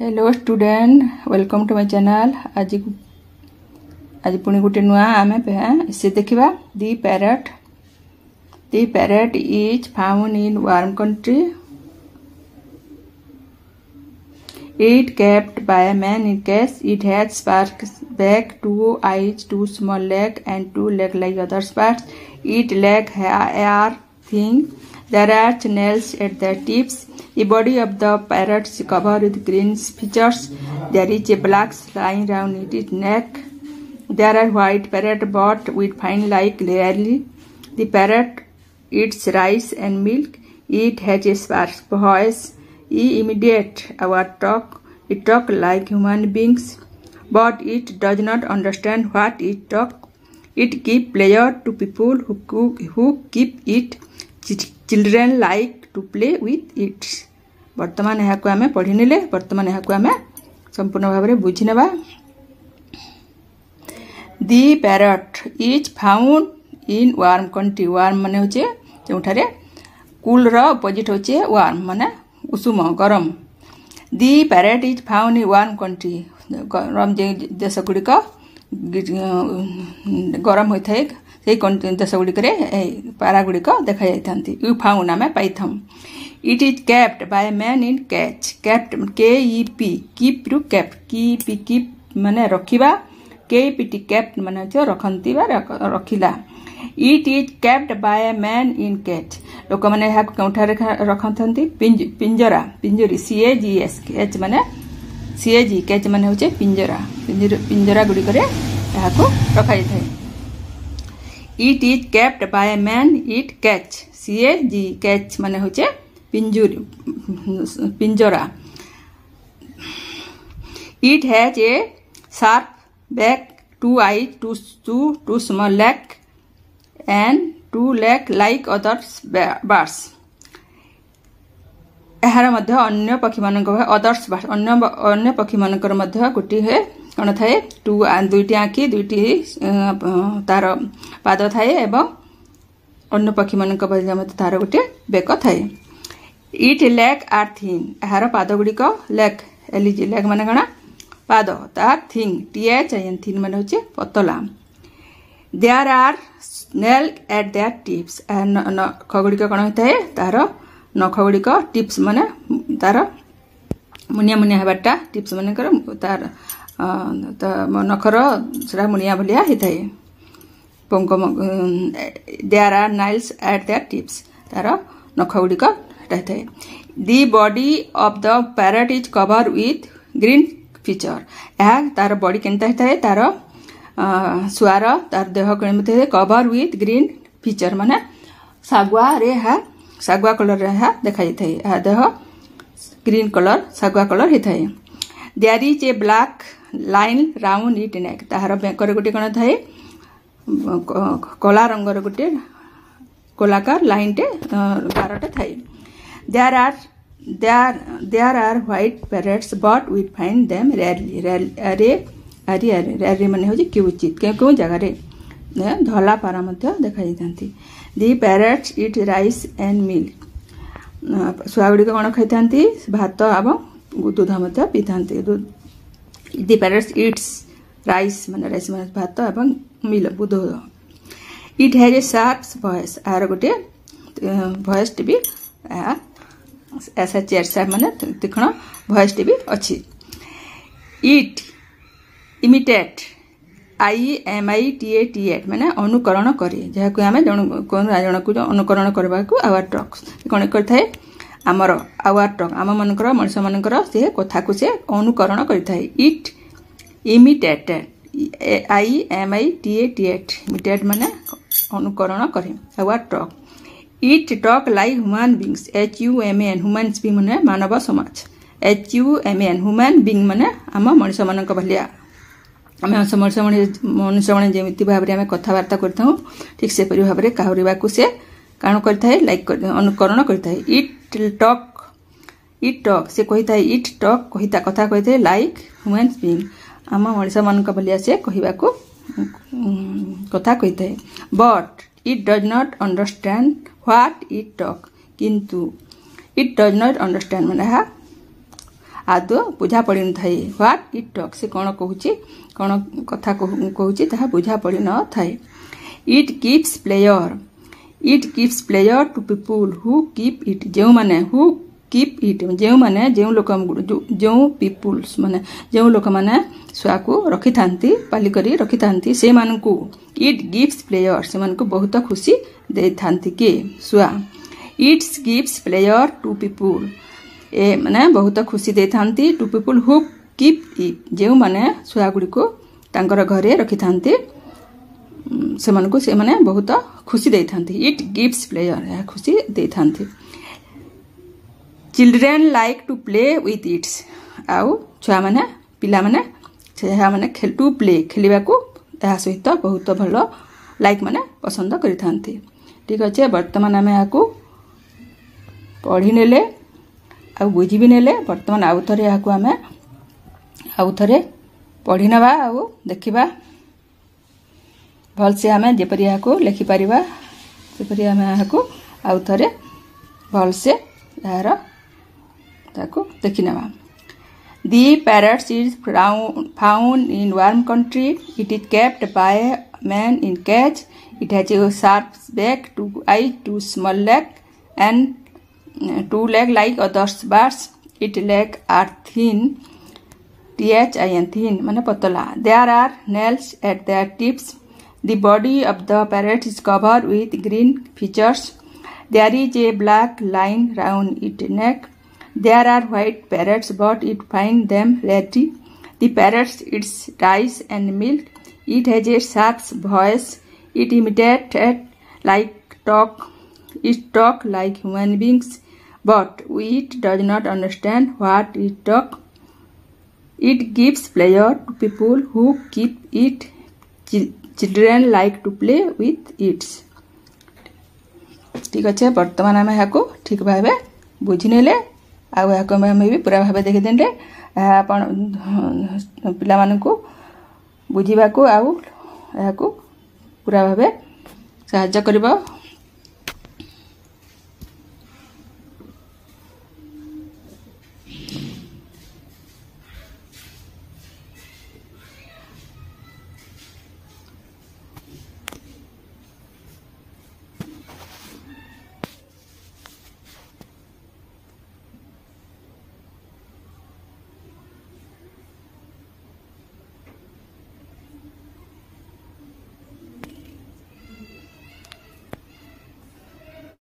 Hello student, welcome to my channel. आज पुणी गोटे नुआ आम से देखा the parrot is found in warm country. It kept by a man in cage. It has sparks back, 2 eyes, 2 small legs and 2 legs like other parts. Its legs are thin. There are nails at the tips. The body of the parrot is covered with green feathers. There is a black line around its neck. There are white parrot but with fine like rarely. The parrot eats rice and milk. It has a sparse voice. It imitates our talk. It talks like human beings, but it does not understand what it talks. It gives pleasure to people who keep it. Children like to play with it. वर्तमान यहाँ आम पढ़ी नेले। वर्तमान यहाँ आम संपूर्ण भाव में बुझी नेबा। The parrot is found in warm country. Warm माने होचे जोठारे कूल रो अपोजिट होचे वार्म माने उषुम गरम। The parrot is found in warm country. गरम देश गुड़िक गरम होता है से देश गुड़िक पारा गुड़िक देखा जाती। यू फाउंड आम पाई। It is kept by man in cage. Kept KEP keep रु केप्ट। कीप माने रखिबा। KEPT केप्ट माने रखंती बा रखिला। It is kept by a man in cage. लोक मैंने यहाँ कौठारे रखती पिंजरा पिंजरी CAGS। कैच माने CAG कैच माने होचे पिंजरा। पिंजरा गुड़िक रखा जाए। It is kept by a man it cage. CAG cage माने होचे पिंजरा। It has a sharp back, 2 eyes, 2 small legs and 2 legs like other birds. यार मध्य अन्य पक्षी मान अदर्स बार्ड्स अन्य पक्षी मानकर मध्य गोटे कौन थाए दुईटी आँखि दुईटी तार पाद थाए एवं अन्य पक्षी मान तार गोटे बेक थाए। It leg are thin. यार पाद गुड़िक लेग एलिज लेग मान कण पाद तार थिन THIN थिन मान होचे पतला। There are nail at their tips. नख गुड़िक कौन होता है तार नख गुड़िक टिप्स माने तार मुनिया मुनिया हेबाटा टिप्स मान तार नखर से मुनिया भलिया होता है पंक। There are nails at their tips. तार नख गुड़िक होता है। The body of the parrot is cover with green feather. यह तार बॉडी केनता होता है तार शुआर तार देह केमती कवर विथ ग्रीन फीचर माने सागुआ रे सागुआ कलर रे देखा जाता है। यह देह ग्रीन कलर सागुआ कलर होता है। There is a black line round it neck. तार बेकर गोटे कौन थाए कला रंगर गोटे कोलाकार लाइन टे गारटे थाए। There are white parrots but we find them rarely. Rarely माने होची क्वचित क्यों जगह धला पारा मध्य देखा जाती। The parrots eat rice and milk. शुआ गुड़िक कौन खाई भात एवं दूध मध्य पी था। दी पैरट्स इट्स राइस माने भात एवं मिल्क दूध। It has a sharp voice. यार गोटे वॉइस टी भी ऐसा चेयर शार्प माने तीक्ष्ण वॉइस टी भी अच्छी। इट इमिटेट IMITAT माने अनुकरण करे। जहाँ को आम जन को अनुकरण करने को आवर टॉक्स कौन करता आमर आवर टॉक आम मनकर मनुष मानकर से कथा को से अनुकरण करता है। इट इमिटेटेड IMITAT इमिटेट माने अनुकरण करे our talk. It talk like human beings HUMAN human being माने मानव समाज HUMAN ह्यूमन बींग माने आम मनुष्य मान भलिया आम मनुष्य मैंने जमी भाव में कथबार्ता कर ठीक से भाव में कहवा से कौन करता लाइक अनुकरण करता है। इट टॉक से कही था इट टॉक कहीता कथा कही लाइक ह्यूमन बींग आम मनुष्य मान भलिया से कहवा को कथा कही था। But it does not understand what it talk. किंतु इट डज नॉट अंडरस्टैंड माने आदौ बुझा पड़ न थाए व्हाट इट टॉक से कौन कथा कहूँ ताहा बुझा पड़ न थाए it gives player to people who keep it जो माने हु कीप इट जो माने जो लोक जो पीपुल्स माने जो लोक माने शुआ को रखि थांती पाली करी रखि थांती से मानकू इट गिव्स प्लेयर से मानकू बहुत खुशी दे थांती के शुआ it's gives player to people ए माने बहुत खुशी दे थांती to people who keep it जो माने शुआ गुडी को तांकर घरे रखि थांती से मानकू से माने बहुत खुशी दे थांती इट गिव्स प्लेयर खुशी दे थांती children like to play with its आउ छुआ माने पिला माने माने टू प्ले खेलिबा को या सहित बहुत भल लाइक माने पसंद करि थांती ठीक अच्छे वर्तमान आम यहाँ पढ़ी नेले आ बुझी भी नेले वर्तमान आउ थे यहाँ आम आउ थे पढ़ी नवा आउ देखिबा भल से आम जेपरी यहाँ लिखिपर सेपरी आम यहाँ आउ थे भल से यार देखी नवा The parrot is found in warm country. It is kept by man in cage. It has a sharp beak, 2 eyes, 2 small legs, and 2 legs like other birds. Its legs are thin, thin, mane patala. There are nails at their tips. The body of the parrot is covered with green feathers. There is a black line round its neck. There are white parrots, but it finds them rarely. The parrot eats rice and milk. It has a sharp voice. It imitates like talk. It talks like human beings, but it does not understand what it talks. It gives pleasure to people who keep it. Children like to play with it. ठीक अच्छे वर्तमान आम यहाँ ठीक भाव बुझी नेले आउ यहाँ भी पूरा भाव देखीदे पिला मानू बुझा आउ यहाँ पूरा भाव साहाय्य कर